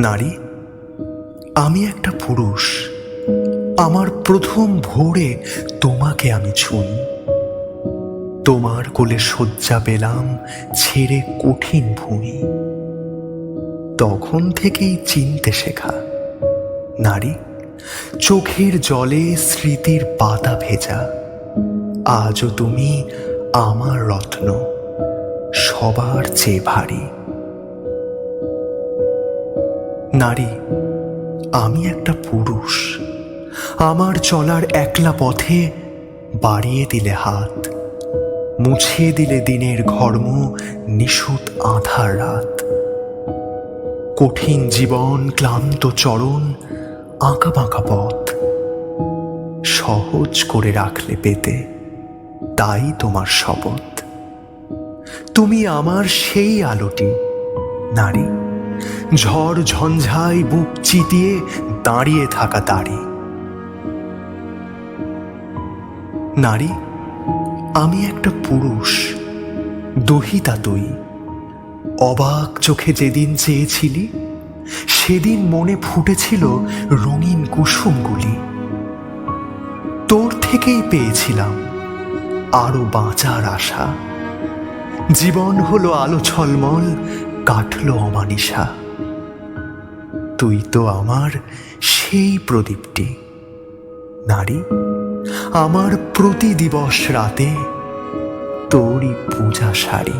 নারী, আমি একটা পুরুষ। আমার প্রথম ভোরে তোমাকে আমি ছুঁই। তোমার কোলে শয্যা পেলাম ছেড়ে কঠিন ভূমি। তখন থেকেই চিনতে শেখা নারী, চোখের জলে স্মৃতির পাতা ভেজা। আজও তুমি আমার রত্ন, সবার চেয়ে ভারী। নারী, আমি একটা পুরুষ। আমার চলার একলা পথে বাড়িয়ে দিলে হাত, মুছিয়ে দিলে দিনের ঘর্ম, নিশুত আঁধার রাত। কঠিন জীবন, ক্লান্ত চরণ, আঁকা বাঁকা পথ সহজ করে রাখলে পেতে, তাই তোমার শপথ। তুমি আমার সেই আলোটি নারী, ঝড় ঝঞ্ঝায় বুক চিতিয়ে দাঁড়িয়ে থাকা দাড়ি। নারী, আমি একটা পুরুষ, দহিতা তুই। অবাক চোখে যেদিন চেয়েছিলি, সেদিন মনে ফুটেছিল রঙিন কুসুমগুলি। তোর থেকেই পেয়েছিলাম আরো বাঁচার আশা। জীবন হলো আলো ছলমল, কাটলো অমানিসা। তুই তো আমার সেই প্রদীপটি নারী, আমার প্রতি দিবস রাতে তোরই পূজা সারি।